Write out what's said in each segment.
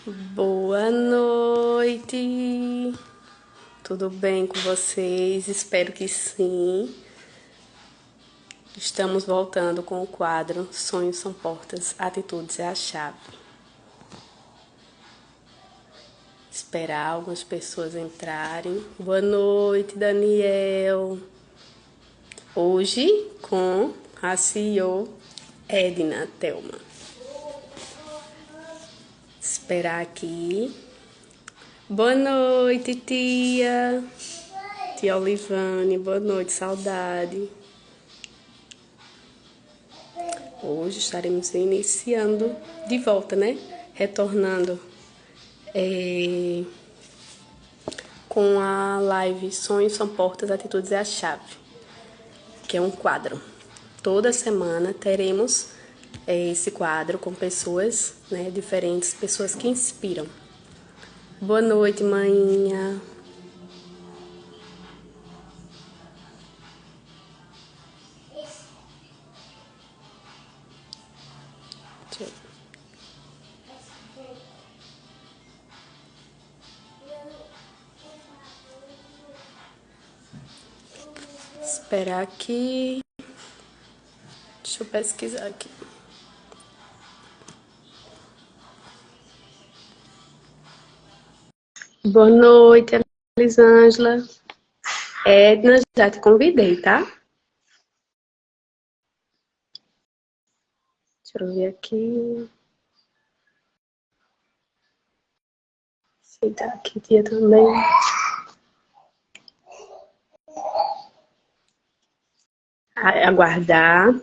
Boa noite! Tudo bem com vocês? Espero que sim. Estamos voltando com o quadro Sonhos são portas, atitudes é a chave. Esperar algumas pessoas entrarem. Boa noite, Daniel! Hoje com a CEO Edna Thelma. Esperar aqui. Boa noite, tia! Tia Olivane, boa noite, saudade. Hoje estaremos iniciando de volta, né? Retornando com a live Sonhos são portas, atitudes é a chave, que é um quadro. Toda semana teremos esse quadro com pessoas, né, diferentes, pessoas que inspiram. Boa noite, manhinha. Deixa eu esperar aqui. Deixa eu pesquisar aqui. Boa noite, Elisângela. Edna, já te convidei, tá? Deixa eu ver aqui. Aceitar aqui, tia também. Aguardar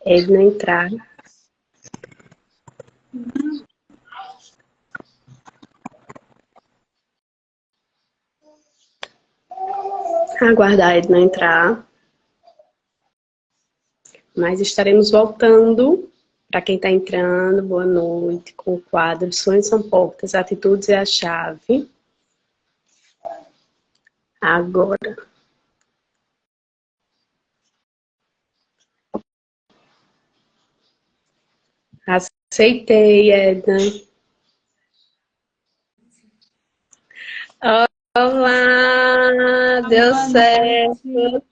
Edna entrar. Aguardar Edna entrar. Mas estaremos voltando. Para quem está entrando, boa noite, com o quadro Sonhos são portas, atitudes é a chave. Agora. Aceitei, Edna. Olá, deu certo.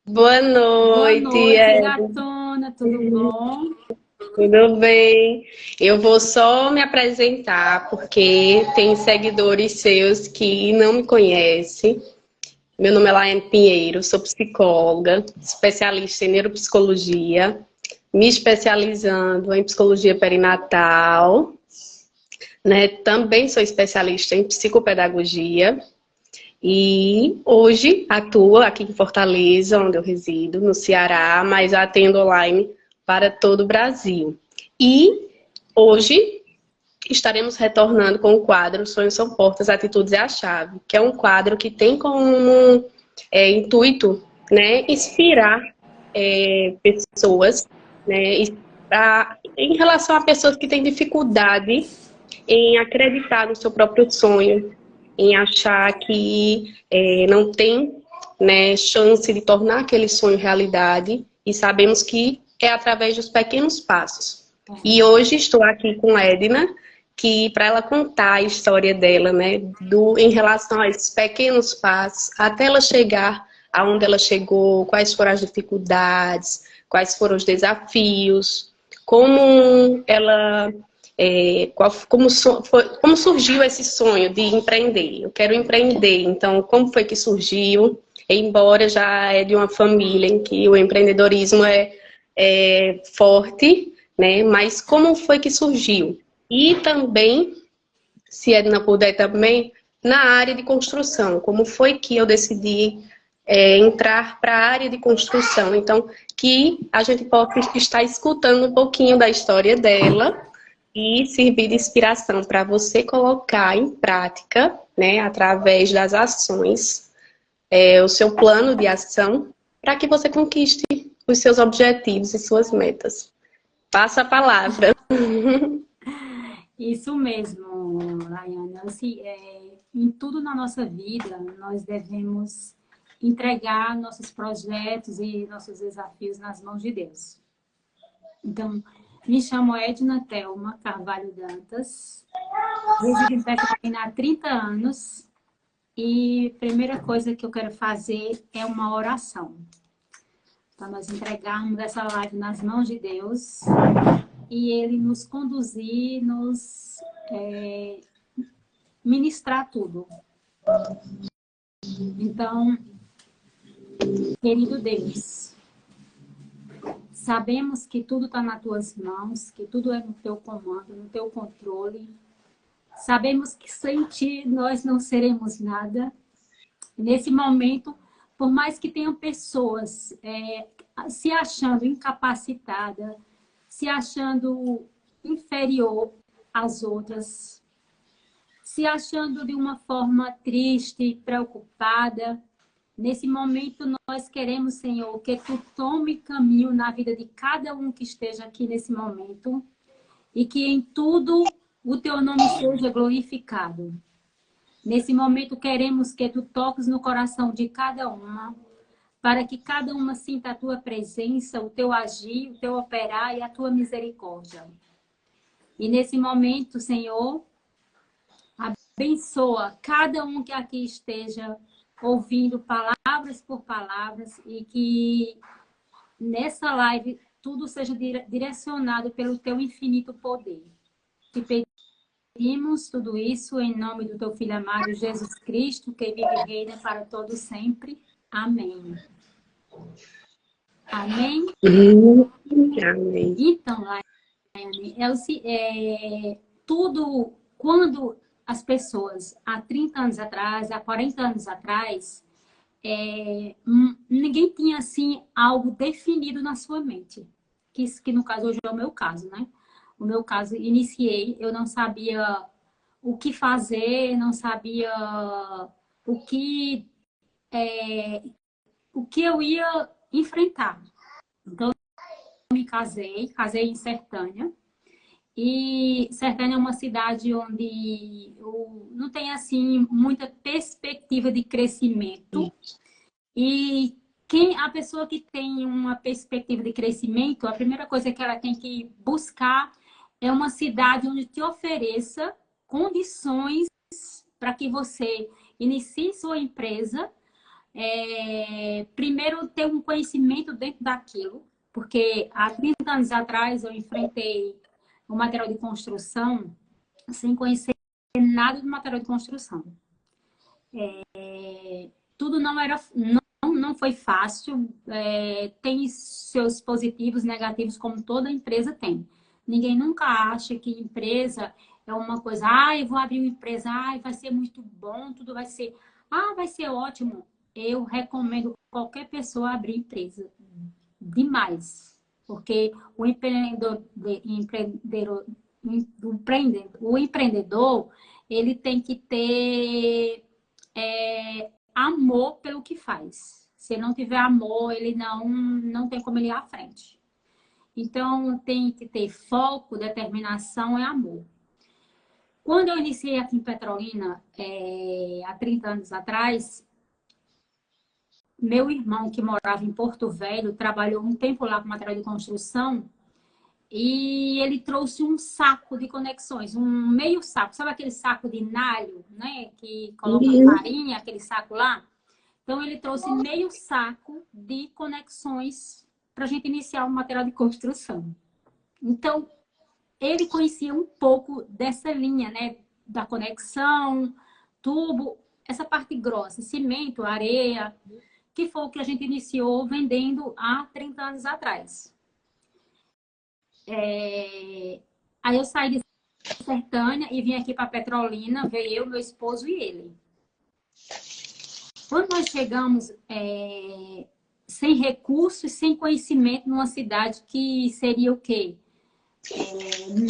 Boa Boa noite, noite, Edna. gatona, tudo bom? Tudo bem? Eu vou só me apresentar, porque tem seguidores seus que não me conhecem. Meu nome é Laiane Pinheiro, sou psicóloga, especialista em neuropsicologia, me especializando em psicologia perinatal, né? Também sou especialista em psicopedagogia e hoje atuo aqui em Fortaleza, onde eu resido, no Ceará, mas atendo online para todo o Brasil. E hoje estaremos retornando com o quadro Sonhos são portas, atitudes é a chave, que é um quadro que tem como intuito, né, inspirar pessoas, né, em relação a pessoas que têm dificuldade em acreditar no seu próprio sonho, em achar que não tem, né, chance de tornar aquele sonho realidade, e sabemos que é através dos pequenos passos. E hoje estou aqui com a Edna, que para ela contar a história dela, né, em relação a esses pequenos passos, até ela chegar aonde ela chegou, quais foram as dificuldades, quais foram os desafios, como ela como surgiu esse sonho de empreender? Eu quero empreender, então como foi que surgiu? Embora já é de uma família em que o empreendedorismo é forte, né? Mas como foi que surgiu? E também, se Edna puder também, na área de construção, como foi que eu decidi entrar para a área de construção? Então, que a gente possa estar escutando um pouquinho da história dela e servir de inspiração para você colocar em prática, né, através das ações, o seu plano de ação, para que você conquiste os seus objetivos e suas metas. Passa a palavra. Isso mesmo, Rayane. Assim, em tudo na nossa vida, nós devemos entregar nossos projetos e nossos desafios nas mãos de Deus. Então, Me chamo Edna Thelma Carvalho Dantas. Resido em Petrolina há 30 anos. E a primeira coisa que eu quero fazer é uma oração. Para nós entregarmos essa live nas mãos de Deus. E Ele nos conduzir, nos ministrar tudo. Então, querido Deus, sabemos que tudo está nas tuas mãos, que tudo é no teu comando, no teu controle. Sabemos que sem ti nós não seremos nada. Nesse momento, por mais que tenham pessoas se achando incapacitadas, se achando inferior às outras, se achando de uma forma triste, preocupada, nesse momento nós queremos, Senhor, que Tu tome caminho na vida de cada um que esteja aqui nesse momento e que em tudo o Teu nome seja glorificado. Nesse momento queremos que Tu toques no coração de cada uma, para que cada uma sinta a Tua presença, o Teu agir, o Teu operar e a Tua misericórdia. E nesse momento, Senhor, abençoa cada um que aqui esteja ouvindo palavras por palavras e que nessa live tudo seja direcionado pelo Teu infinito poder. Te pedimos tudo isso em nome do Teu Filho amado Jesus Cristo, que vive e reina para todos sempre. Amém. Amém? Amém. Então, Laiane, tudo, quando as pessoas, há 30 anos atrás, há 40 anos atrás, ninguém tinha, assim, algo definido na sua mente. Que no caso, hoje é o meu caso, né? O meu caso, iniciei, eu não sabia o que fazer, não sabia o que eu ia enfrentar. Então, eu me casei em Sertânia. E Sertânia é uma cidade onde não tem, assim, muita perspectiva de crescimento. E a pessoa que tem uma perspectiva de crescimento, a primeira coisa que ela tem que buscar é uma cidade onde te ofereça condições para que você inicie sua empresa. Primeiro, ter um conhecimento dentro daquilo, porque há 30 anos atrás eu enfrentei o material de construção sem conhecer nada de material de construção. Tudo não foi fácil, tem seus positivos e negativos, como toda empresa tem. Ninguém nunca acha que empresa é uma coisa, eu vou abrir uma empresa, vai ser muito bom, tudo vai ser ótimo. Eu recomendo qualquer pessoa abrir empresa. Demais. Porque o empreendedor, ele tem que ter amor pelo que faz. Se não tiver amor, ele não tem como ele ir à frente. Então, tem que ter foco, determinação e amor. Quando eu iniciei aqui em Petrolina, há 30 anos atrás, meu irmão, que morava em Porto Velho, trabalhou um tempo lá com material de construção e ele trouxe um saco de conexões, um meio saco. Sabe aquele saco de nalho, né? Que coloca farinha, aquele saco lá? Então, ele trouxe meio saco de conexões para a gente iniciar o material de construção. Então, ele conhecia um pouco dessa linha, né? Da conexão, tubo, essa parte grossa, cimento, areia, que foi o que a gente iniciou vendendo há 30 anos atrás. Aí eu saí de Sertânia e vim aqui para Petrolina, veio eu, meu esposo e ele. Quando nós chegamos sem recursos e sem conhecimento numa cidade que seria o quê?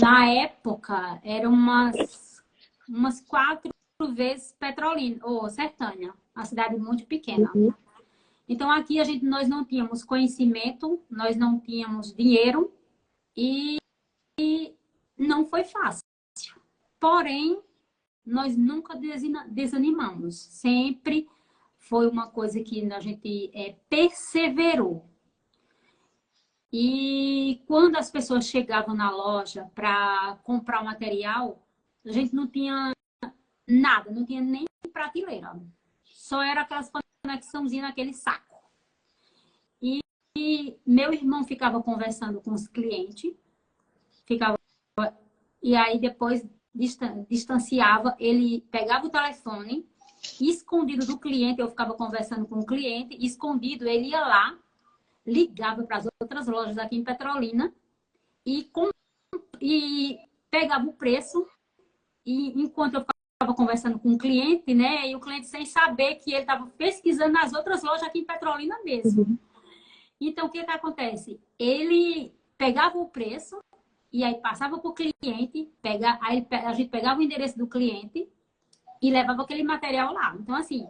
Na época, eram umas 4 vezes Petrolina, ou Sertânia, uma cidade muito pequena. Então, aqui nós não tínhamos conhecimento, nós não tínhamos dinheiro e não foi fácil. Porém, nós nunca desanimamos. Sempre foi uma coisa que a gente perseverou. E quando as pessoas chegavam na loja para comprar o material, a gente não tinha nada, não tinha nem prateleira. Só era aquelas conexãozinhas naquele saco. E meu irmão ficava conversando com os clientes, ficava, e aí depois distanciava, ele pegava o telefone, escondido do cliente, eu ficava conversando com o cliente, escondido, ele ia lá, ligava para as outras lojas aqui em Petrolina e pegava o preço, e enquanto eu ficava conversando com o cliente, né, e o cliente sem saber que ele estava pesquisando nas outras lojas aqui em Petrolina mesmo. Então, o que acontece? Ele pegava o preço e aí passava para o cliente, aí a gente pegava o endereço do cliente e levava aquele material lá. Então, assim,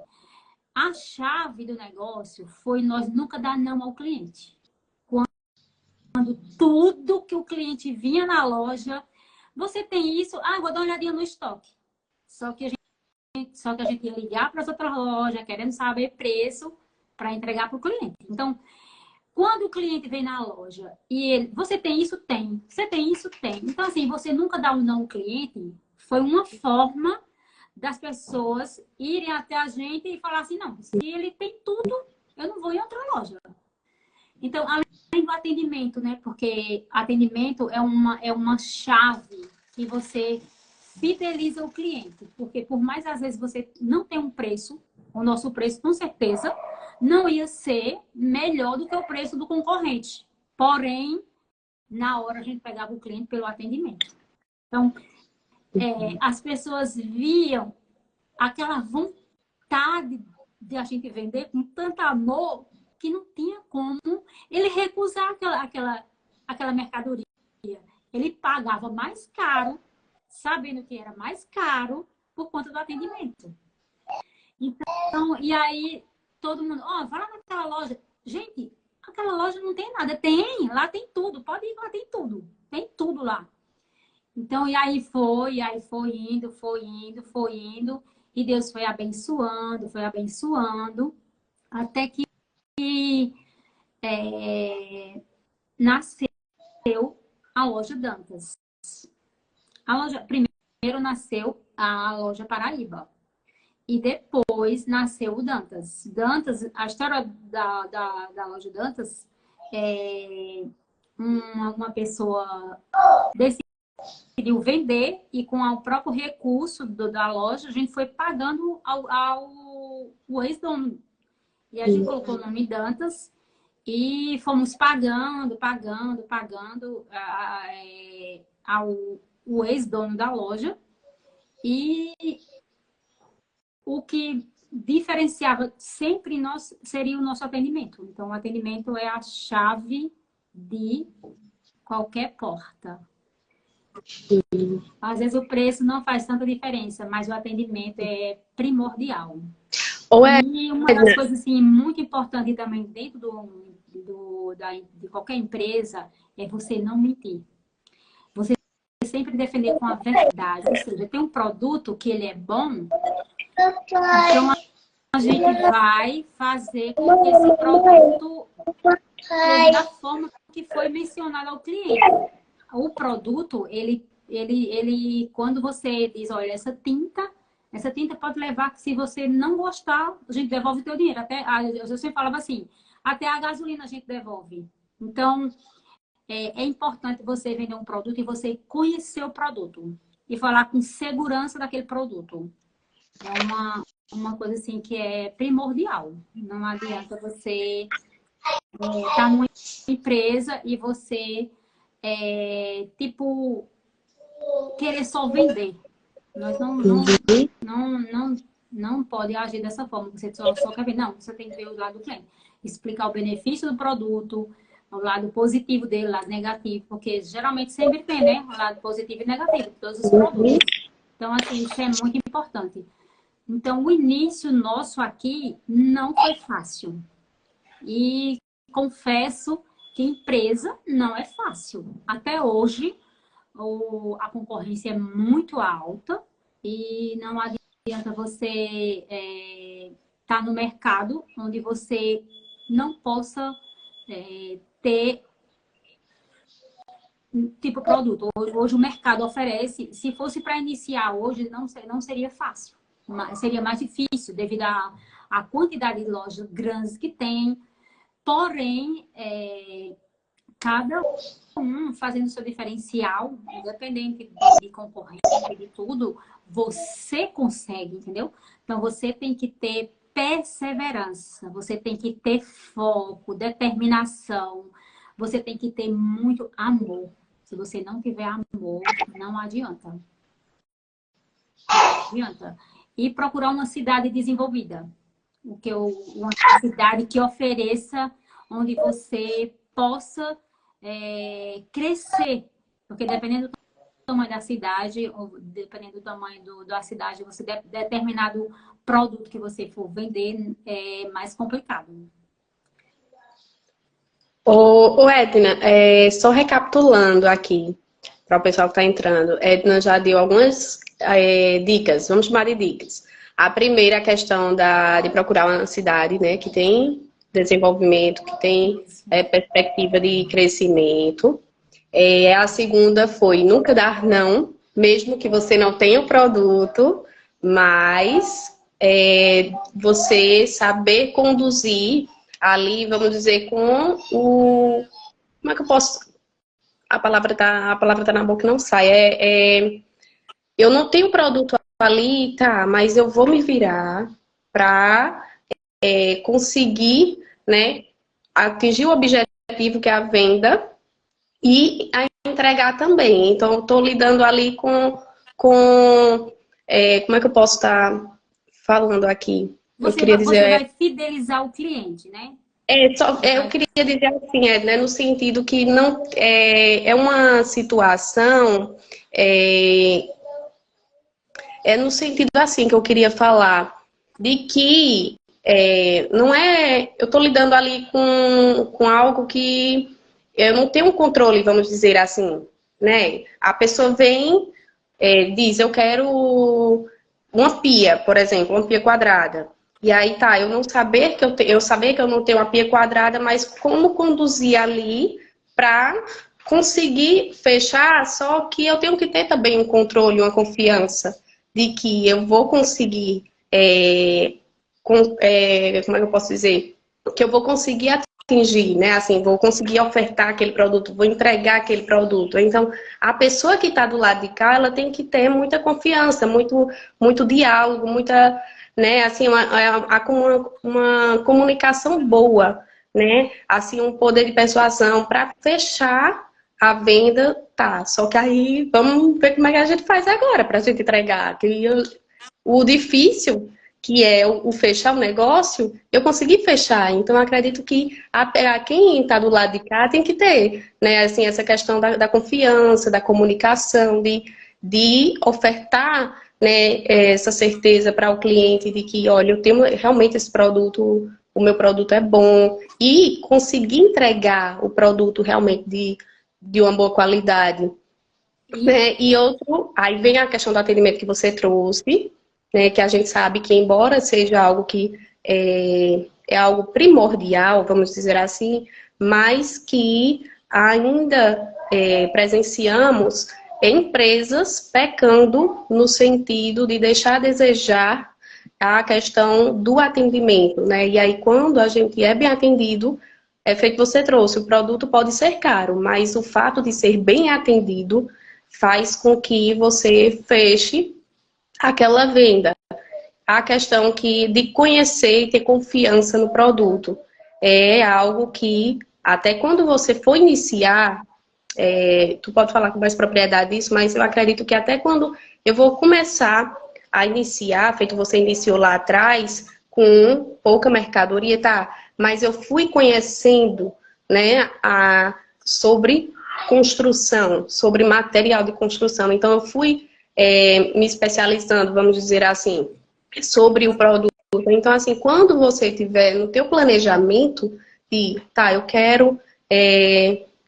a chave do negócio foi nós nunca dar não ao cliente. Quando tudo que o cliente vinha na loja, você tem isso? Ah, vou dar uma olhadinha no estoque. Só que a gente ia ligar para as outras lojas, querendo saber preço para entregar para o cliente. Então, quando o cliente vem na loja e ele, você tem isso? Tem. Você tem isso? Tem. Então, assim, você nunca dá um não ao cliente, foi uma forma das pessoas irem até a gente e falar assim, não, se ele tem tudo, eu não vou em outra loja. Então, além do atendimento, né? Porque atendimento é uma chave que você fideliza o cliente. Porque por mais às vezes você não tem um preço, o nosso preço com certeza não ia ser melhor do que o preço do concorrente. Porém, na hora a gente pegava o cliente pelo atendimento. Então, as pessoas viam aquela vontade de a gente vender com tanto amor que não tinha como ele recusar aquela mercadoria. Ele pagava mais caro, sabendo que era mais caro, por conta do atendimento. Então, e aí todo mundo, vai lá naquela loja. Gente, aquela loja não tem nada. Lá tem tudo. Pode ir, lá tem tudo. Tem tudo lá. Então, e aí foi indo, foi indo, foi indo. E Deus foi abençoando, até que nasceu a loja Dantas. Primeiro nasceu a loja Paraíba. E depois nasceu o Dantas. Dantas, a história da loja Dantas é uma pessoa decidiu vender e com o próprio recurso da loja, a gente foi pagando ao ex-dono. E a gente colocou o nome Dantas e fomos pagando ao ex-dono da loja. E o que diferenciava sempre nós seria o nosso atendimento. Então, o atendimento é a chave de qualquer porta. Às vezes o preço não faz tanta diferença, mas o atendimento é primordial. E uma das coisas assim, muito importante também dentro de qualquer empresa é você não mentir. Você sempre defender com a verdade. Ou seja, tem um produto que ele é bom, então a gente vai fazer com que esse produto seja da forma que foi mencionado ao cliente. O produto, ele quando você diz, olha, essa tinta pode levar que se você não gostar, a gente devolve o teu dinheiro. Eu sempre falava assim, até a gasolina a gente devolve. Então, é importante você vender um produto e você conhecer o produto. E falar com segurança daquele produto. É uma coisa assim que é primordial. Não adianta você estar numa empresa e você, querer só vender. Nós não pode agir dessa forma. Você só quer ver. Não, você tem que ver o lado do cliente. Explicar o benefício do produto, o lado positivo dele, o lado negativo. Porque geralmente sempre tem, né? O lado positivo e negativo de todos os produtos. Então, assim, isso é muito importante. Então, o início nosso aqui não foi fácil. E confesso que empresa não é fácil. Até hoje, a concorrência é muito alta e não adianta você estar no mercado onde você não possa ter tipo de produto. Hoje o mercado oferece, se fosse para iniciar hoje, não seria fácil. Seria mais difícil devido à quantidade de lojas grandes que tem. Porém, cada um fazendo seu diferencial, independente de concorrente, de tudo, você consegue, entendeu? Então, você tem que ter perseverança, você tem que ter foco, determinação, você tem que ter muito amor. Se você não tiver amor, não adianta. Não adianta. E procurar uma cidade desenvolvida. Uma cidade que ofereça, onde você possa crescer. Porque dependendo do tamanho da cidade, ou dependendo do tamanho da cidade, você determinado produto que você for vender é mais complicado. Ô Edna, só recapitulando aqui, para o pessoal que está entrando, Edna já deu algumas dicas, vamos chamar de dicas. A primeira, a questão de procurar uma cidade, né, que tem desenvolvimento, que tem perspectiva de crescimento. A segunda foi nunca dar não, mesmo que você não tenha o produto, mas você saber conduzir ali, vamos dizer, com o... Como é que eu posso... A palavra tá na boca e não sai. Eu não tenho produto ali, tá, mas eu vou me virar para conseguir, né, atingir o objetivo que é a venda e a entregar também. Então, eu estou lidando ali com como é que eu posso estar falando aqui? Você vai fidelizar o cliente, né? Eu queria dizer assim, né, no sentido que não é uma situação, no sentido assim que eu queria falar, de que não é, eu estou lidando ali com algo que eu não tenho um controle, vamos dizer assim, né? A pessoa vem, diz, eu quero uma pia, por exemplo, uma pia quadrada. E aí tá, eu não saber que eu saber que eu não tenho uma pia quadrada, mas como conduzir ali para conseguir fechar, só que eu tenho que ter também um controle, uma confiança de que eu vou conseguir, como é que eu posso dizer? Que eu vou conseguir atingir, né? Assim, vou conseguir ofertar aquele produto, vou entregar aquele produto. Então, a pessoa que está do lado de cá, ela tem que ter muita confiança, muito diálogo, muita, né? Assim, uma comunicação boa, né? Assim, um poder de persuasão para fechar a venda, tá. Só que aí, vamos ver como é que a gente faz agora para a gente entregar. O difícil que é o fechar o negócio, eu consegui fechar. Então, eu acredito que quem está do lado de cá tem que ter, né, assim, essa questão da confiança, da comunicação, de ofertar, né, essa certeza para o cliente de que, olha, eu tenho realmente esse produto, o meu produto é bom, e conseguir entregar o produto realmente de uma boa qualidade. Né? E outro, aí vem a questão do atendimento que você trouxe, né, que a gente sabe que, embora seja algo que é algo primordial, vamos dizer assim, mas que ainda presenciamos empresas pecando no sentido de deixar a desejar a questão do atendimento, né? E aí, quando a gente é bem atendido, é feito que você trouxe, o produto pode ser caro, mas o fato de ser bem atendido faz com que você feche aquela venda. A questão de conhecer e ter confiança no produto é algo que, até quando você for iniciar, tu pode falar com mais propriedade disso, mas eu acredito que até quando eu vou começar a iniciar, feito você iniciou lá atrás, com pouca mercadoria, tá? Mas eu fui conhecendo, né, sobre construção, sobre material de construção. Então, eu fui me especializando, vamos dizer assim, sobre o produto. Então, assim, quando você tiver no teu planejamento de, tá, eu quero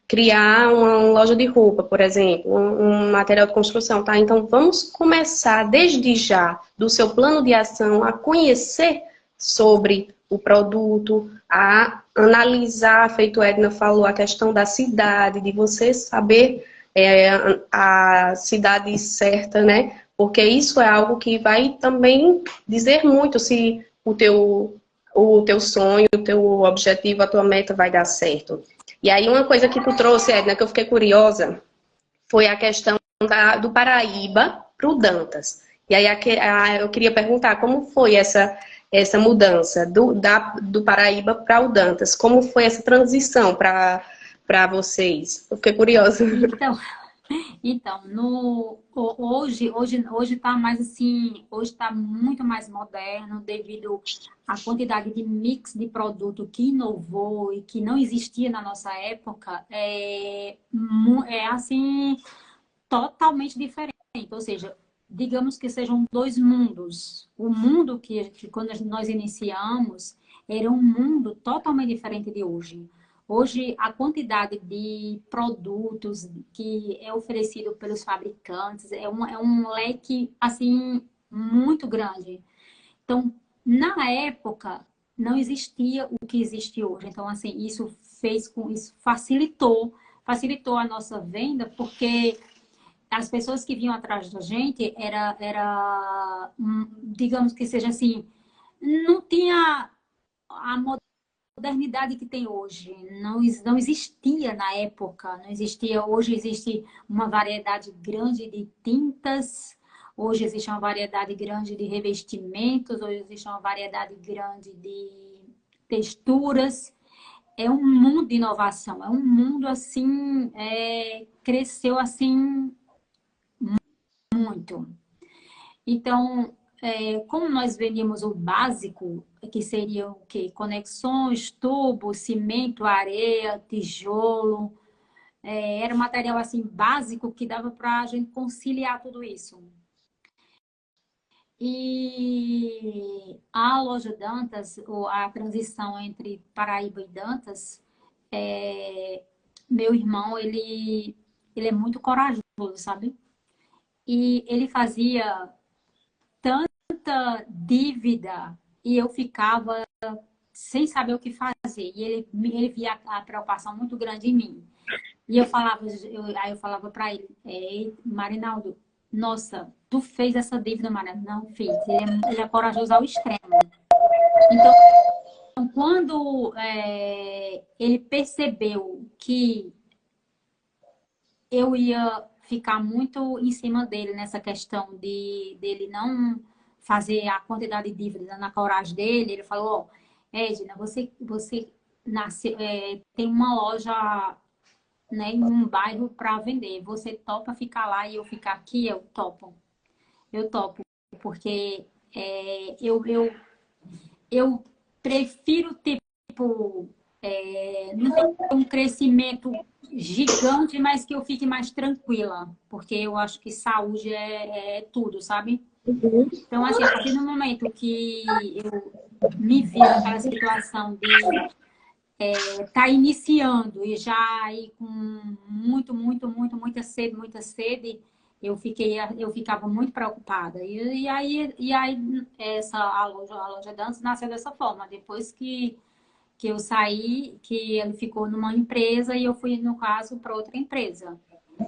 criar uma loja de roupa, por exemplo, um material de construção, tá? Então, vamos começar desde já, do seu plano de ação, a conhecer sobre o produto, a analisar, feito a Edna falou, a questão da cidade, de você saber a cidade certa, né? Porque isso é algo que vai também dizer muito se o teu sonho, o teu objetivo, a tua meta vai dar certo. E aí uma coisa que tu trouxe, Edna, que eu fiquei curiosa, foi a questão do Paraíba para o Dantas. E aí eu queria perguntar como foi essa mudança do Paraíba para o Dantas? Como foi essa transição para vocês? Eu fiquei curiosa. Então, hoje está mais assim, hoje está muito mais moderno devido à quantidade de mix de produto que inovou e que não existia na nossa época, é assim, totalmente diferente. Ou seja, digamos que sejam dois mundos. O mundo que quando nós iniciamos era um mundo totalmente diferente de hoje. Hoje, a quantidade de produtos que é oferecido pelos fabricantes é um leque, assim, muito grande. Então, na época, não existia o que existe hoje. Então, assim, isso facilitou a nossa venda, porque as pessoas que vinham atrás da gente digamos que seja assim, não tinha a modernidade que tem hoje. Não existia na época, não existia. Hoje existe uma variedade grande de tintas, hoje existe uma variedade grande de revestimentos, hoje existe uma variedade grande de texturas. É um mundo de inovação, é um mundo assim, cresceu assim muito. Então, como nós vendíamos o básico, que seria o quê? Conexões, tubo, cimento, areia, tijolo, era um material assim básico que dava para a gente conciliar tudo isso. E a loja Dantas, ou a transição entre Paraíba e Dantas, meu irmão, ele é muito corajoso, sabe? E ele fazia tanta dívida e eu ficava sem saber o que fazer. E ele via a preocupação muito grande em mim. E aí eu falava para ele, Marinaldo, nossa, tu fez essa dívida, Marinaldo? Não fiz. Ele é corajoso ao extremo. Então, quando ele percebeu que eu ia ficar muito em cima dele nessa questão dele não fazer a quantidade de dívida na coragem dele, ele falou, ó, Edna, você nasce, tem uma loja, né, em um bairro para vender, você topa ficar lá e eu ficar aqui? Eu topo, porque eu prefiro, tipo, não ter um crescimento gigante, mas que eu fique mais tranquila, porque eu acho que saúde é tudo, sabe? Então, assim, a partir do momento que eu me vi naquela situação de estar iniciando e já ir com muita sede, eu ficava muito preocupada. E aí a loja Dança nasceu dessa forma. Depois que eu saí, que ele ficou numa empresa e eu fui, no caso, para outra empresa.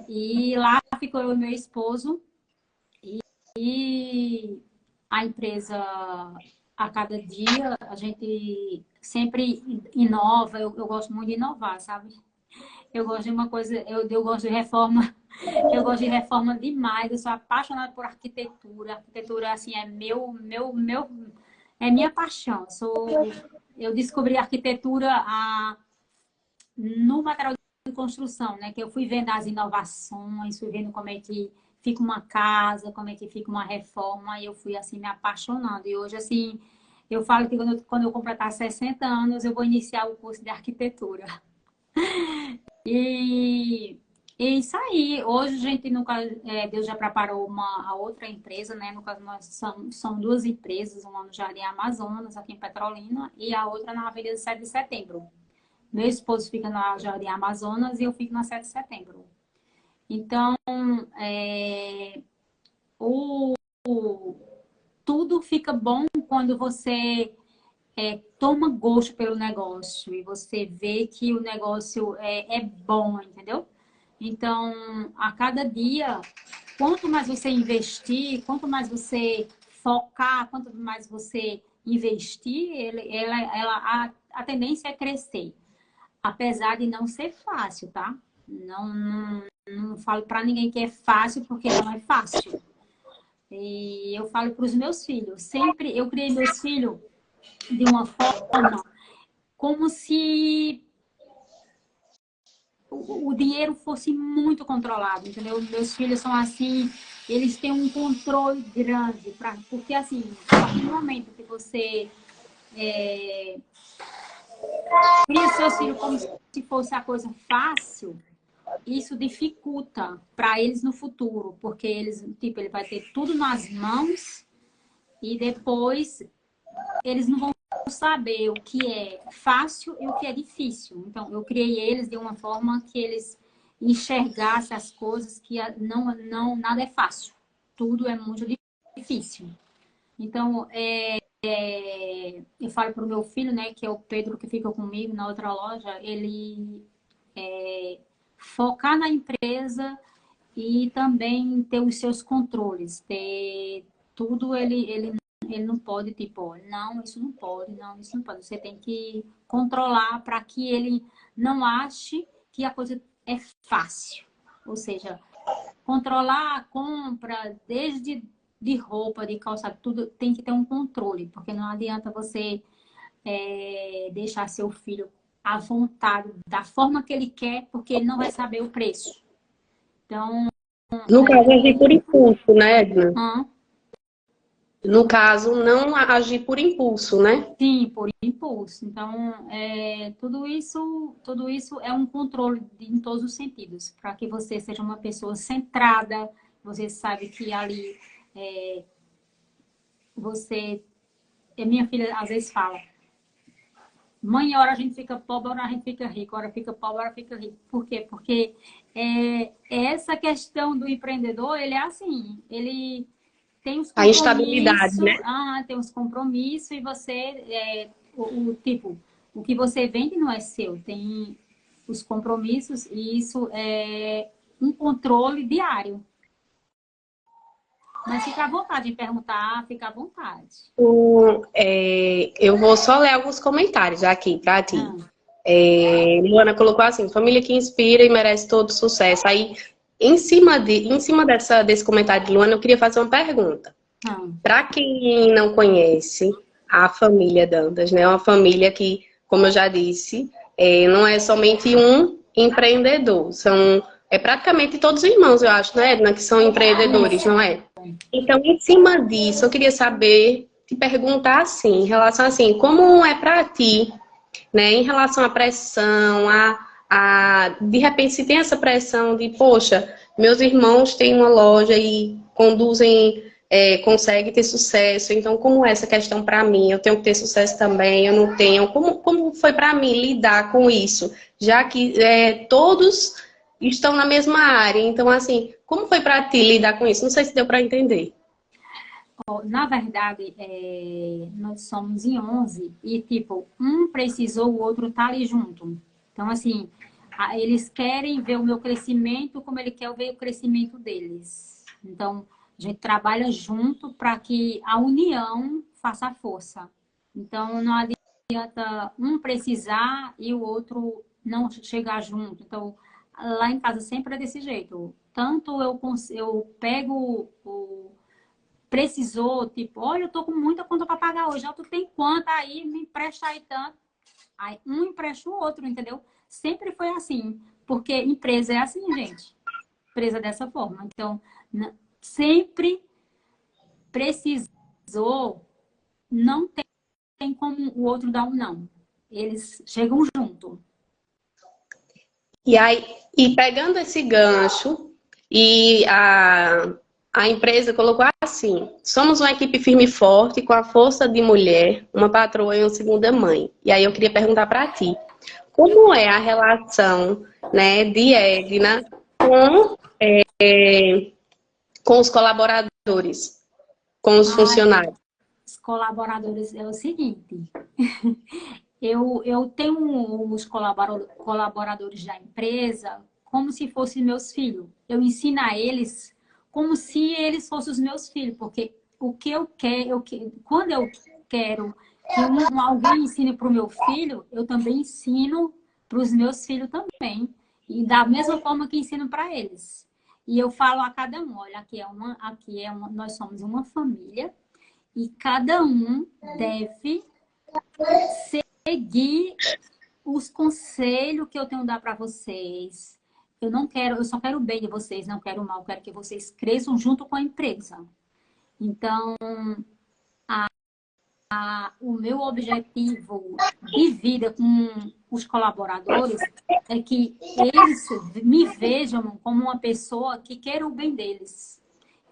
E lá ficou eu e meu esposo e a empresa, a cada dia, a gente sempre inova. Eu gosto muito de inovar, sabe? Eu gosto de uma coisa, eu gosto de reforma, eu gosto de reforma demais. Eu sou apaixonada por arquitetura. Arquitetura, assim, é minha paixão. Eu descobri arquitetura no material de construção, né? Que eu fui vendo as inovações, fui vendo como é que fica uma casa, como é que fica uma reforma, e eu fui, assim, me apaixonando. E hoje, assim, eu falo que quando eu completar 60 anos, eu vou iniciar o curso de arquitetura. E é isso aí. Hoje a gente, no caso, Deus já preparou a outra empresa, né? No caso, são duas empresas, uma no Jardim Amazonas, aqui em Petrolina, e a outra na Avenida 7 de Setembro. Meu esposo fica na Jardim Amazonas e eu fico na 7 de Setembro. Então, o, tudo fica bom quando você toma gosto pelo negócio e você vê que o negócio é bom, entendeu? Então, a cada dia, quanto mais você investir, quanto mais você focar, quanto mais você investir, a tendência é crescer. Apesar de não ser fácil, tá? Não falo para ninguém que é fácil, porque não é fácil. E eu falo para os meus filhos. Sempre eu criei meus filhos de uma forma como se o dinheiro fosse muito controlado, entendeu? Meus filhos são assim, eles têm um controle grande, porque assim, a partir do momento que você cria seus filhos como se fosse a coisa fácil, isso dificulta para eles no futuro, porque eles, tipo, ele vai ter tudo nas mãos e depois eles não vão saber o que é fácil e o que é difícil. Então, eu criei eles de uma forma que eles enxergassem as coisas que nada é fácil. Tudo é muito difícil. Então, eu falo para o meu filho, né, que é o Pedro, que fica comigo na outra loja, ele focar na empresa e também ter os seus controles. Ter tudo, ele não pode, tipo, não, isso não pode, não, isso não pode. Você tem que controlar para que ele não ache que a coisa é fácil. Ou seja, controlar a compra, desde de roupa, de calçado, tudo tem que ter um controle, porque não adianta você deixar seu filho à vontade, da forma que ele quer, porque ele não vai saber o preço. Então, No caso, agir por impulso, né, Edna? hã? No caso, não agir por impulso, né? Sim, por impulso. Então, tudo isso é um controle em todos os sentidos, para que você seja uma pessoa centrada, você sabe que ali você... Minha filha às vezes fala, mãe, hora a gente fica pobre, hora a gente fica rico, hora fica pobre, hora fica rico. Por quê? Porque essa questão do empreendedor, ele é assim, ele tem os A instabilidade, compromissos, né? tem os compromissos e você, tipo, o que você vende não é seu, tem os compromissos e isso é um controle diário. Mas fica à vontade de perguntar, fica à vontade. Eu vou só ler alguns comentários aqui para ti. Ah, Luana colocou assim: família que inspira e merece todo sucesso. Aí, em cima desse comentário de Luana, eu queria fazer uma pergunta. ah, Para quem não conhece a família Dantas, né? É uma família que, como eu já disse, não é somente um empreendedor, praticamente todos os irmãos, eu acho, né, Edna, que são empreendedores, não é? Então, em cima disso, eu queria saber, te perguntar assim, em relação assim, como é para ti, né, em relação à pressão, de repente se tem essa pressão de, poxa, meus irmãos têm uma loja e conduzem, conseguem ter sucesso, então como é essa questão para mim? Eu tenho que ter sucesso também, eu não tenho. Como foi para mim lidar com isso? Já que todos estão na mesma área, então assim, como foi para ti lidar com isso? Não sei se deu para entender. na verdade, nós somos em 11 e, tipo, um precisou, o outro tá ali junto. Então, assim, eles querem ver o meu crescimento como ele quer ver o crescimento deles. Então, a gente trabalha junto para que a união faça a força. Então, não adianta um precisar e o outro não chegar junto. Então, lá em casa sempre é desse jeito. Tanto eu pego precisou, tipo, olha, eu tô com muita conta para pagar hoje, tu tem quanto aí, me empresta aí tanto. Aí um empresta o outro, entendeu? Sempre foi assim, porque empresa é assim, gente. Empresa é dessa forma. Então, sempre precisou, não tem como o outro dar um não. Eles chegam junto. E aí, e pegando esse gancho, e a empresa colocou assim: somos uma equipe firme e forte, com a força de mulher, uma patroa e uma segunda mãe. E aí eu queria perguntar para ti, como é a relação, né, de Edna com os colaboradores, com os Ai, funcionários? os colaboradores é o seguinte. Eu tenho os colaboradores da empresa como se fossem meus filhos. Eu ensino a eles como se eles fossem os meus filhos, porque o que eu quero, quando eu quero que alguém ensine para o meu filho, eu também ensino para os meus filhos também. E da mesma forma que ensino para eles. E eu falo a cada um, olha, nós somos uma família e cada um deve seguir os conselhos que eu tenho a dar para vocês. Eu só quero o bem de vocês, não quero o mal, eu quero que vocês cresçam junto com a empresa. Então, o meu objetivo de vida com os colaboradores é que eles me vejam como uma pessoa que quer o bem deles,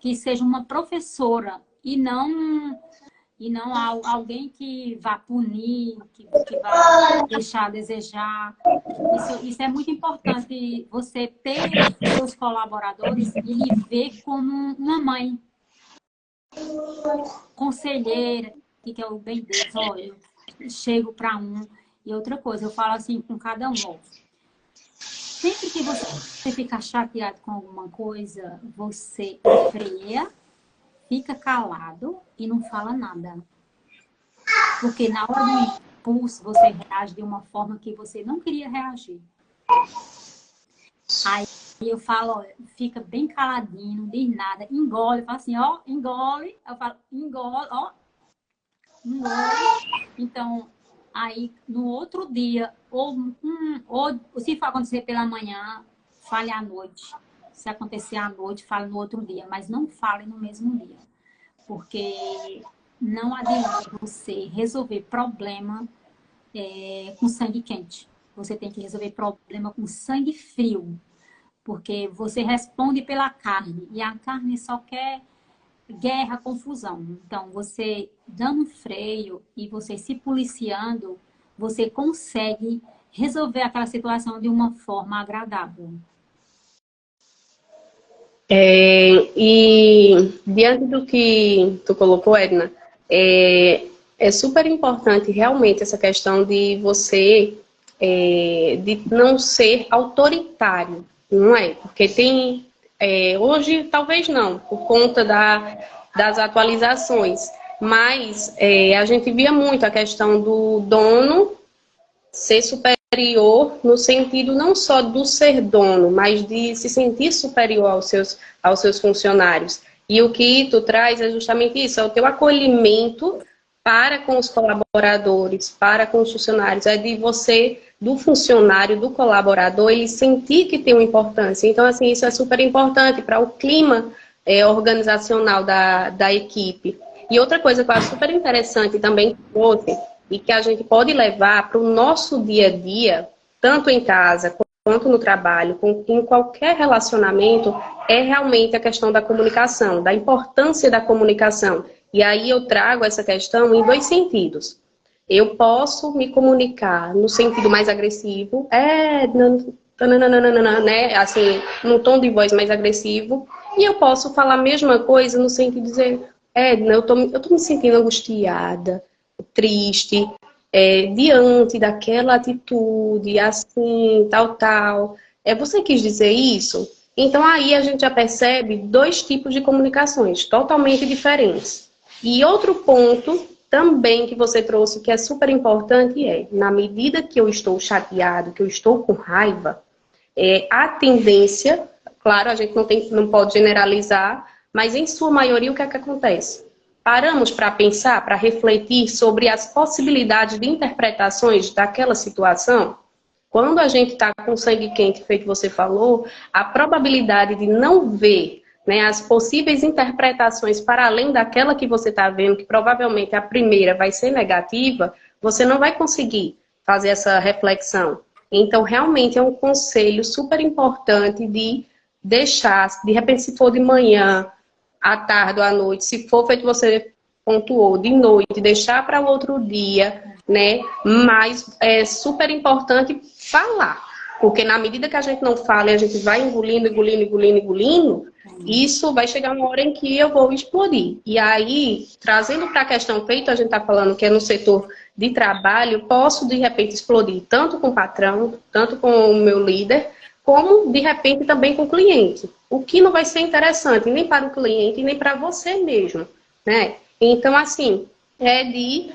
que seja uma professora e não alguém que vá punir, que vá deixar a desejar. Isso é muito importante, você ter seus colaboradores e lhe ver como uma mãe, conselheira, que quer o bem deles. Olha, eu chego para um. E outra coisa, eu falo assim com cada um. Ó, sempre que você ficar chateado com alguma coisa, você freia, fica calado e não fala nada. Porque na hora do impulso, você reage de uma forma que você não queria reagir. Aí eu falo, ó, fica bem caladinho, não diz nada, engole, fala assim, ó, engole. Eu falo, engole, ó, engole. Então, aí no outro dia, ou se for acontecer pela manhã, fale à noite. Se acontecer à noite, fale no outro dia, mas não fale no mesmo dia. Porque não adianta você resolver problema com sangue quente. Você tem que resolver problema com sangue frio. Porque você responde pela carne. E a carne só quer guerra, confusão. Então, você dando um freio e você se policiando, você consegue resolver aquela situação de uma forma agradável. E diante do que tu colocou, Edna, é super importante realmente essa questão de você de não ser autoritário, não é? Porque tem hoje talvez não, por conta das atualizações, mas a gente via muito a questão do dono ser superior no sentido não só do ser dono, mas de se sentir superior aos seus funcionários. E o que tu traz é justamente isso, é o teu acolhimento para com os colaboradores, para com os funcionários, é de você, do funcionário, do colaborador, ele sentir que tem uma importância. Então, assim, isso é super importante para o clima organizacional da equipe. E outra coisa que eu acho super interessante também, e que a gente pode levar para o nosso dia a dia, tanto em casa quanto no trabalho, em qualquer relacionamento, é realmente a questão da comunicação, da importância da comunicação. E aí eu trago essa questão em dois sentidos. Eu posso me comunicar no sentido mais agressivo, né? Assim, num tom de voz mais agressivo, e eu posso falar a mesma coisa no sentido de dizer, eu tô me sentindo angustiada, triste, diante daquela atitude, assim, tal. Você quis dizer isso? Então aí a gente já percebe dois tipos de comunicações totalmente diferentes. E outro ponto também que você trouxe, que é super importante, na medida que eu estou chateado, que eu estou com raiva, a tendência, claro, a gente não pode generalizar, mas em sua maioria o que é que acontece? Paramos para pensar, para refletir sobre as possibilidades de interpretações daquela situação? Quando a gente está com sangue quente, feito você falou, a probabilidade de não ver, né, as possíveis interpretações para além daquela que você está vendo, que provavelmente a primeira vai ser negativa, você não vai conseguir fazer essa reflexão. Então, realmente é um conselho super importante de deixar, de repente, se for de manhã, à tarde ou à noite, se for feito você pontuou, de noite, deixar para o outro dia, né? Mas é super importante falar, porque na medida que a gente não fala e a gente vai engolindo, isso vai chegar uma hora em que eu vou explodir. E aí, trazendo para a questão feita, a gente está falando que é no setor de trabalho, posso de repente explodir tanto com o patrão, tanto com o meu líder, como, de repente, também com o cliente. O que não vai ser interessante nem para o cliente, nem para você mesmo, né? Então, assim, é de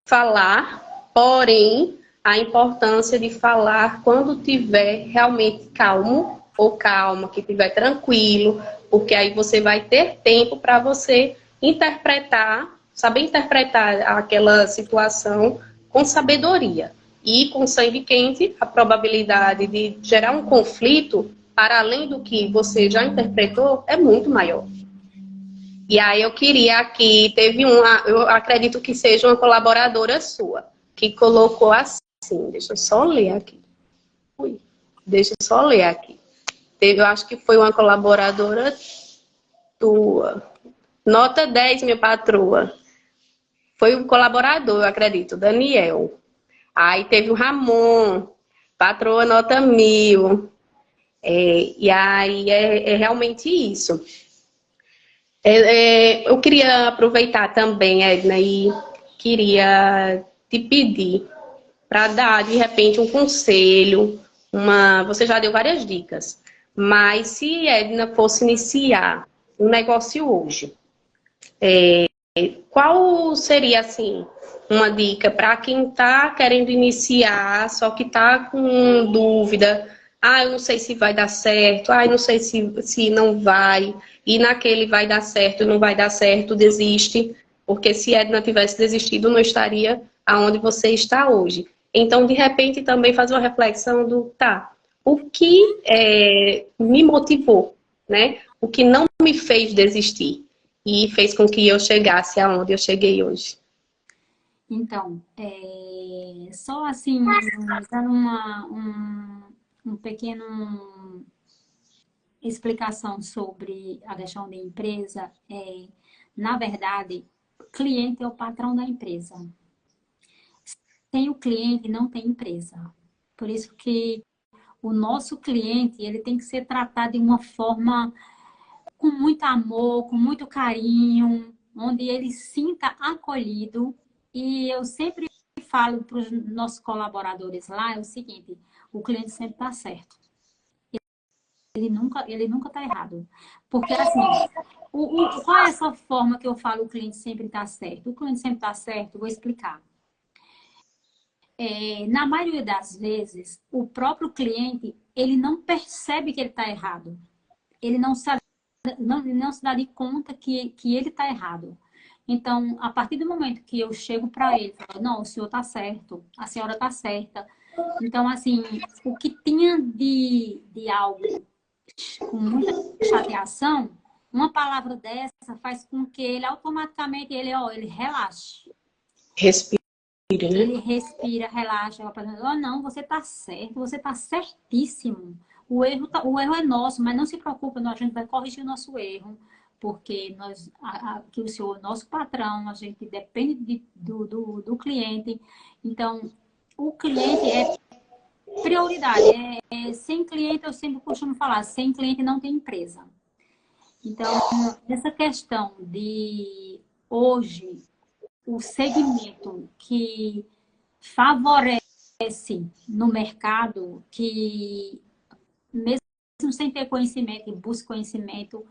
falar, porém, a importância de falar quando tiver realmente calmo ou calma, que tiver tranquilo, porque aí você vai ter tempo para você interpretar, saber interpretar aquela situação com sabedoria. E com sangue quente, a probabilidade de gerar um conflito, para além do que você já interpretou, é muito maior. E aí eu queria aqui, teve uma, eu acredito que seja uma colaboradora sua, que colocou assim, deixa eu só ler aqui. Ui, deixa eu só ler aqui. Teve, eu acho que foi uma colaboradora tua. Nota 10, minha patroa. Foi um colaborador, eu acredito, Daniel. Aí teve o Ramon, patroa nota 1000. E aí é realmente isso. Eu queria aproveitar também, Edna, e queria te pedir para dar, de repente, um conselho. Você já deu várias dicas, mas se Edna fosse iniciar um negócio hoje, qual seria, assim, uma dica para quem está querendo iniciar, só que está com dúvida? Ah, eu não sei se vai dar certo. Ah, eu não sei se não vai. E naquele vai dar certo, não vai dar certo, desiste. Porque se Edna tivesse desistido, não estaria aonde você está hoje. Então, de repente, também fazer uma reflexão do, tá, o que me motivou, né? O que não me fez desistir e fez com que eu chegasse aonde eu cheguei hoje. Então, só assim, dando um pequeno explicação sobre a questão da empresa, na verdade, o cliente é o patrão da empresa. Sem o cliente, não tem empresa. Por isso que o nosso cliente, ele tem que ser tratado de uma forma com muito amor, com muito carinho, onde ele sinta acolhido. E eu sempre falo para os nossos colaboradores lá, é o seguinte, o cliente sempre está certo. Ele nunca está errado. Porque, assim, qual é essa forma que eu falo o cliente sempre está certo? O cliente sempre está certo, vou explicar. Na maioria das vezes, o próprio cliente, ele não percebe que ele está errado. Ele não se dá de conta que ele está errado. Então, a partir do momento que eu chego para ele, falo, não, o senhor está certo, a senhora está certa. Então, assim, o que tinha de algo com muita chateação, uma palavra dessa faz com que ele automaticamente ele relaxe. Respira, né? Ele respira, relaxa, não, você está certo, você está certíssimo. O erro é nosso, mas não se preocupe, a gente vai corrigir o nosso erro, porque que o senhor é nosso patrão, a gente depende do cliente. Então, o cliente é prioridade. Sem cliente, eu sempre costumo falar, sem cliente não tem empresa. Então, essa questão de hoje, o segmento que favorece no mercado, que mesmo sem ter conhecimento e busca conhecimento,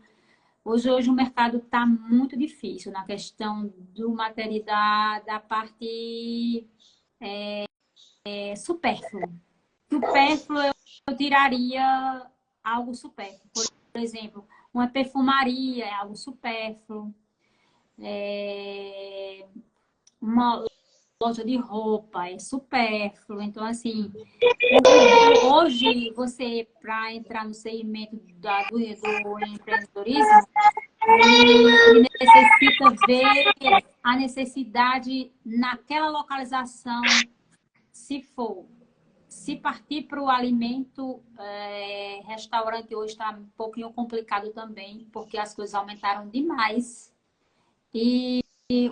hoje o mercado está muito difícil na questão do material da parte supérfluo. Supérfluo eu tiraria algo supérfluo. Por exemplo, uma perfumaria é algo supérfluo. Uma loja de roupa é supérfluo. Então, assim, hoje você, para entrar no segmento do empreendedorismo, ele necessita ver a necessidade naquela localização, se partir para o alimento, restaurante hoje está um pouquinho complicado também, porque as coisas aumentaram demais. E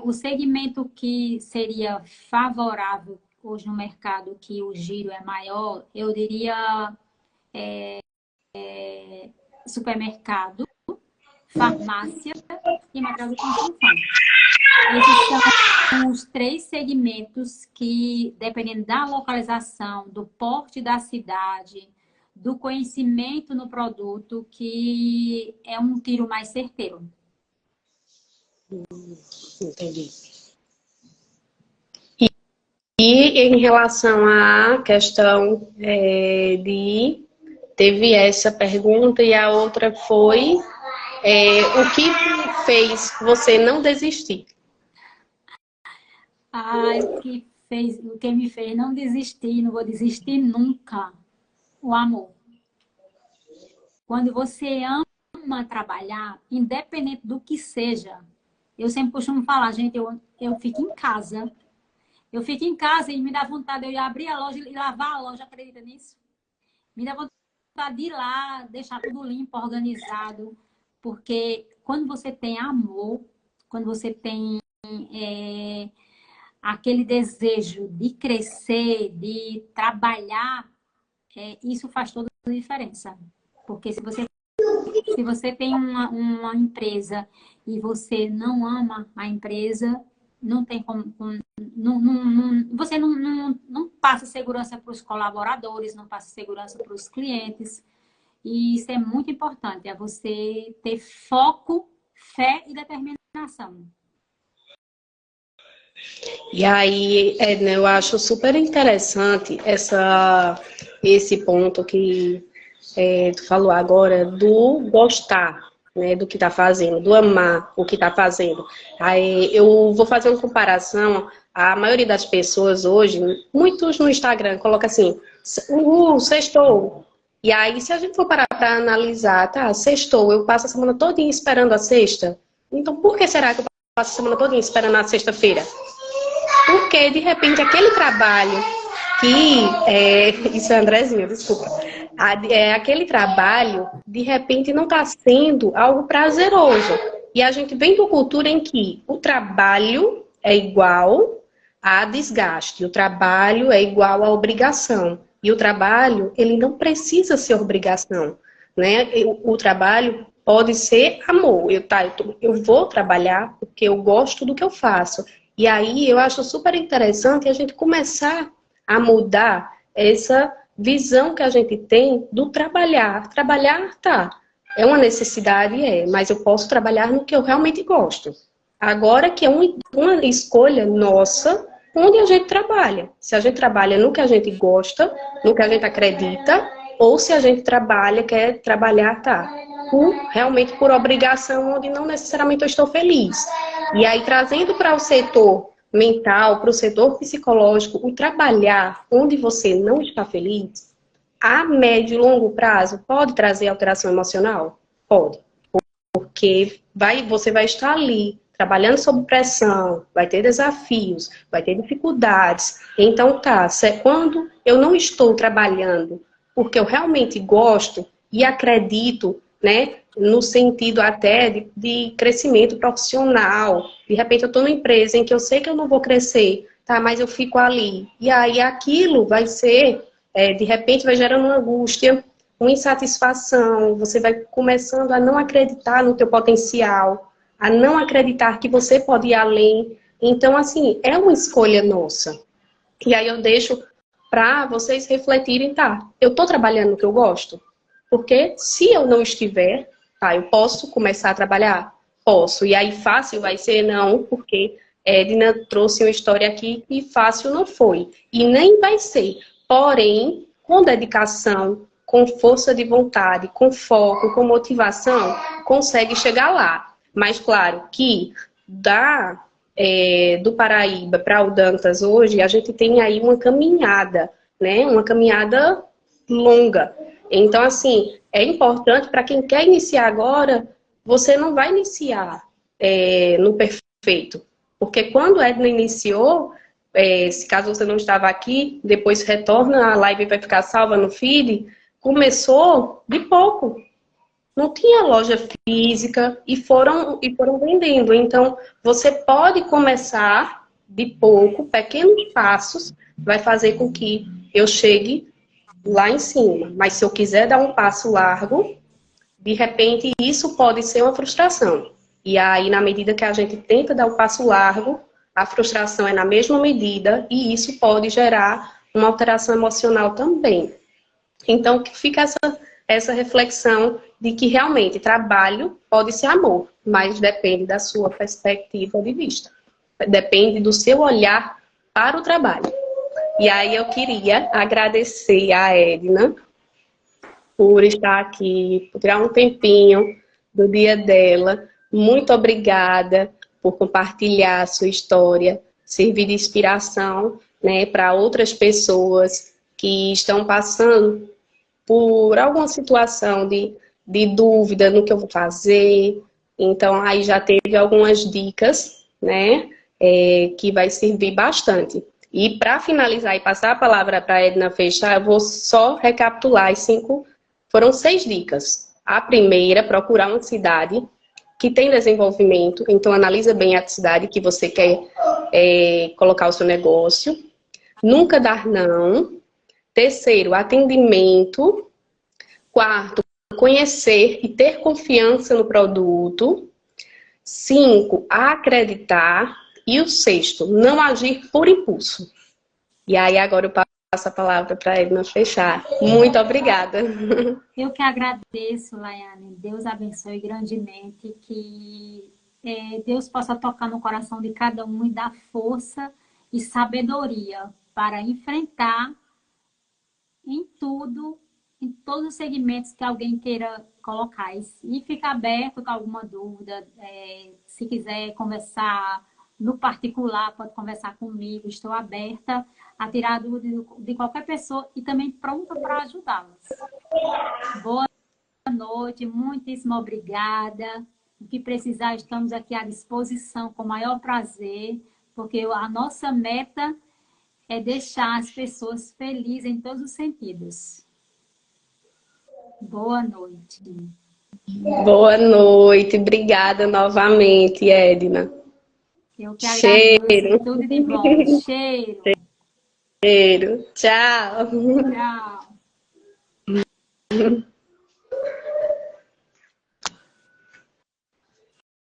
o segmento que seria favorável hoje no mercado, que o giro é maior, eu diria supermercado, farmácia e material de construção. Esses são os 3 segmentos que, dependendo da localização, do porte da cidade, do conhecimento no produto, que é um tiro mais certeiro. Entendi. E em relação à questão teve essa pergunta e a outra foi o que fez você não desistir? O que me fez não desistir, não vou desistir nunca, o amor. Quando você ama trabalhar, independente do que seja, eu sempre costumo falar, gente, eu fico em casa. Eu fico em casa e me dá vontade de eu abrir a loja e lavar a loja, acredita nisso? Me dá vontade de ir lá, deixar tudo limpo, organizado. Porque quando você tem amor, quando você tem aquele desejo de crescer, de trabalhar, isso faz toda a diferença. Porque se você tem uma empresa e você não ama a empresa, não tem como você não passa segurança para os colaboradores, não passa segurança para os clientes. E isso é muito importante, é você ter foco, fé e determinação. E aí, Edna, eu acho super interessante esse ponto que tu falou agora do gostar, né, do que está fazendo, do amar o que está fazendo. Aí eu vou fazer uma comparação. A maioria das pessoas hoje, muitos no Instagram, coloca assim, sextou. E aí, se a gente for parar para analisar, tá, sextou, eu passo a semana toda esperando a sexta. Então, por que será que eu passo a semana toda esperando a sexta-feira? Porque, de repente, aquele trabalho isso é Andrezinho, desculpa. Aquele trabalho, de repente, não está sendo algo prazeroso. E a gente vem de uma cultura em que o trabalho é igual a desgaste, o trabalho é igual a obrigação. E o trabalho, ele não precisa ser obrigação, né? O trabalho pode ser amor. Eu vou trabalhar porque eu gosto do que eu faço. E aí eu acho super interessante a gente começar a mudar essa visão que a gente tem do trabalhar. Trabalhar, tá, é uma necessidade, mas eu posso trabalhar no que eu realmente gosto. Agora que é uma escolha nossa, onde a gente trabalha. Se a gente trabalha no que a gente gosta, no que a gente acredita, ou se a gente quer trabalhar, tá, realmente por obrigação, onde não necessariamente eu estou feliz. E aí, trazendo para o setor mental, para o setor psicológico, o trabalhar onde você não está feliz, a médio e longo prazo, pode trazer alteração emocional? Pode. Porque você vai estar ali, trabalhando sob pressão, vai ter desafios, vai ter dificuldades. Então, quando eu não estou trabalhando porque eu realmente gosto e acredito, né, no sentido até de crescimento profissional. De repente eu estou numa empresa em que eu sei que eu não vou crescer, tá? Mas eu fico ali. E aí aquilo vai ser, de repente vai gerando uma angústia, uma insatisfação, você vai começando a não acreditar no teu potencial, a não acreditar que você pode ir além. Então, assim, é uma escolha nossa. E aí eu deixo para vocês refletirem, tá? Eu estou trabalhando no que eu gosto? Porque se eu não estiver, tá, eu posso começar a trabalhar? Posso. E aí fácil vai ser? Não, porque Edna trouxe uma história aqui e fácil não foi. E nem vai ser. Porém, com dedicação, com força de vontade, com foco, com motivação, consegue chegar lá. Mas claro que do Paraíba para o Dantas hoje, a gente tem aí uma caminhada, né? Uma caminhada longa. Então, assim, é importante para quem quer iniciar agora, você não vai iniciar no perfeito. Porque quando a Edna iniciou, se caso você não estava aqui, depois retorna, a live vai ficar salva no feed, começou de pouco. Não tinha loja física e foram vendendo. Então, você pode começar de pouco, pequenos passos, vai fazer com que eu chegue lá em cima. Mas se eu quiser dar um passo largo, de repente isso pode ser uma frustração. E aí, na medida que a gente tenta dar um passo largo, a frustração é na mesma medida e isso pode gerar uma alteração emocional também. Então, que fica essa reflexão de que realmente trabalho pode ser amor, mas depende da sua perspectiva de vista. Depende do seu olhar para o trabalho. E aí eu queria agradecer a Edna por estar aqui, por tirar um tempinho do dia dela. Muito obrigada por compartilhar a sua história, servir de inspiração, né, para outras pessoas que estão passando por alguma situação de dúvida no que eu vou fazer. Então, aí já teve algumas dicas, né, que vai servir bastante. E para finalizar e passar a palavra para a Edna fechar, eu vou só recapitular as 5. Foram 6 dicas. A primeira, procurar uma cidade que tem desenvolvimento. Então, analisa bem a cidade que você quer colocar o seu negócio. Nunca dar não. Terceiro, atendimento. Quarto, conhecer e ter confiança no produto. 5, acreditar. E o 6º, não agir por impulso. E aí agora eu passo a palavra para a Edna fechar. Muito obrigada. Eu que agradeço, Laiane. Deus abençoe grandemente, que Deus possa tocar no coração de cada um e dar força e sabedoria para enfrentar em tudo, em todos os segmentos que alguém queira colocar. E fica aberto com alguma dúvida, se quiser conversar no particular, pode conversar comigo, estou aberta a tirar dúvida de qualquer pessoa e também pronta para ajudá-los. Boa noite, muitíssimo obrigada. O que precisar, estamos aqui à disposição com o maior prazer, porque a nossa meta é deixar as pessoas felizes em todos os sentidos. Boa noite. Boa noite, obrigada novamente, Edna. Eu que agradeço. Cheiro. Tudo de bom. Cheiro. Cheiro. Tchau. Tchau.